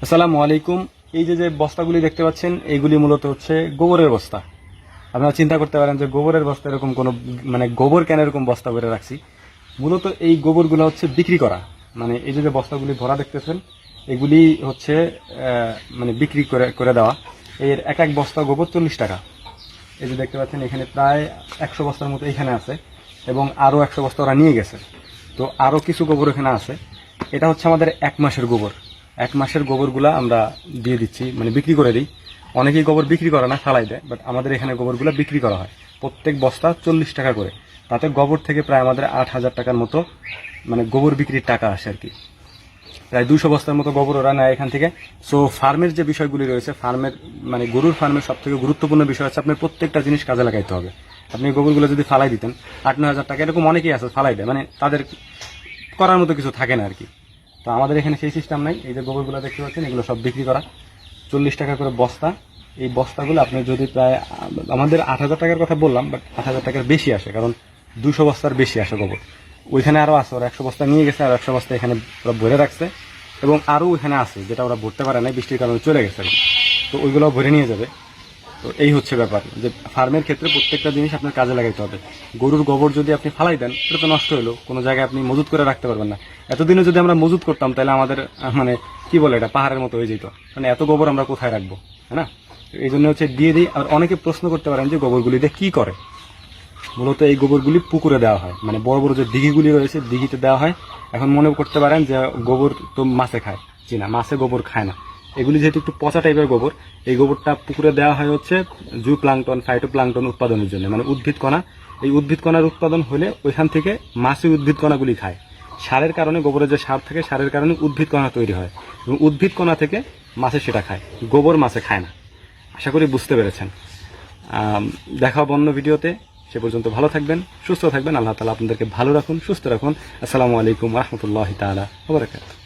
আসসালামু আলাইকুম। এই যে যে বস্তাগুলি দেখতে পাচ্ছেন এইগুলি মূলত হচ্ছে গোবরের বস্তা। আপনারা চিন্তা করতে পারেন যে গোবরের বস্তা এরকম কোনো মানে গোবর কেন এরকম বস্তা ভরে রাখছি। মূলত এই গোবরগুলো হচ্ছে বিক্রি করা, মানে এই যে যে বস্তাগুলি ভরা দেখতেছেন এগুলি হচ্ছে মানে বিক্রি করে করে দেওয়া। এর এক এক বস্তা গোবর 40 টাকা। এই যে দেখতে পাচ্ছেন এখানে প্রায় 100 বস্তার মতো এখানে আছে এবং আরও 100 বস্তা ওরা নিয়ে গেছে। তো আরও কিছু গোবর এখানে আছে। এটা হচ্ছে আমাদের 1 মাসের গোবর। 1 মাসের গোবরগুলা আমরা দিয়ে দিচ্ছি, মানে বিক্রি করে দিই। অনেকেই গোবর বিক্রি করে না, ফালাই দেয়, বাট আমাদের এখানে গোবরগুলো বিক্রি করা হয় প্রত্যেক বস্তা 40 টাকা করে। তাতে গোবর থেকে প্রায় আমাদের 8,000 টাকার মতো মানে গোবর বিক্রির টাকা আসে আর কি। প্রায় 200 বস্তার মতো গোবর ওরা নেয় এখান থেকে। সো ফার্মের যে বিষয়গুলি রয়েছে, ফার্মের মানে গরুর ফার্মের সব থেকে গুরুত্বপূর্ণ বিষয় হচ্ছে আপনার প্রত্যেকটা জিনিস কাজে লাগাইতে হবে। আপনি গোবরগুলো যদি ফালাই দিতেন 8-9 হাজার টাকা, এরকম অনেকেই আছে ফালাই দেয়, মানে তাদের করার মতো কিছু থাকে না আর কি। তো আমাদের এখানে সেই সিস্টেম নাই। এই যে গোবরগুলো দেখতে পাচ্ছেন এগুলো সব বিক্রি করা, 40 টাকা করে বস্তা। এই বস্তাগুলো আপনি যদি প্রায় আমাদের 8,000 টাকার কথা বললাম, বাট 8,000 টাকার বেশি আসে, কারণ 200 বস্তার বেশি আসে গোবর। ওইখানে আরও আছে, ওরা 100 বস্তা নিয়ে গেছে আর 100 বস্তা এখানে ওরা ভরে রাখছে এবং আরও ওইখানে আছে যেটা ওরা ভরতে পারে না, বৃষ্টির কারণে চলে গেছে। তো ওইগুলো ভরে নিয়ে যাবে। তো এই হচ্ছে ব্যাপার, যে ফার্মের ক্ষেত্রে প্রত্যেকটা জিনিস আপনার কাজে লাগাইতে হবে। গরুর গোবর যদি আপনি ফালাই দেন এটা তো নষ্ট হলো, কোনো জায়গায় আপনি মজুত করে রাখতে পারবেন না। এতদিনে যদি আমরা মজুত করতাম তাহলে আমাদের মানে কি বলে এটা পাহাড়ের মতো হয়ে যেত, মানে এত গোবর আমরা কোথায় রাখবো, হ্যাঁ না? এই জন্য হচ্ছে দিয়ে দিই। আর অনেকে প্রশ্ন করতে পারেন যে গোবরগুলি দিয়ে কী করে। মূলত এই গোবরগুলি পুকুরে দেওয়া হয়, মানে বড় বড় যে দিঘিগুলি রয়েছে দিঘিতে দেওয়া হয়। এখন মনে করতে পারেন যে গোবর তো মাছে খায়, জি না, মাছে গোবর খায় না। এগুলি যেহেতু একটু পচা টাইপের গোবর, এই গোবরটা পুকুরে দেওয়া হয় হচ্ছে জু প্লাঙ্কটন ফাইটোপ্লাঙ্কটন উৎপাদনের জন্য, মানে উদ্ভিদ কণা। এই উদ্ভিদ কণার উৎপাদন হলে ওইখান থেকে মাছে উদ্ভিদ কণাগুলি খায়। সারের কারণে, গোবরের যে সার থাকে সারের কারণে উদ্ভিদ কণা তৈরি হয় এবং উদ্ভিদ কণা থেকে মাছে সেটা খায়, গোবর মাছে খায় না। আশা করি বুঝতে পেরেছেন। দেখা হবে অন্য ভিডিওতে। সে পর্যন্ত ভালো থাকবেন, সুস্থ থাকবেন। আল্লাহ তাআলা আপনাদেরকে ভালো রাখুন, সুস্থ রাখুন। আসসালামু আলাইকুম ওয়া রাহমাতুল্লাহি তাআলা ওয়া বারাকাতুহু।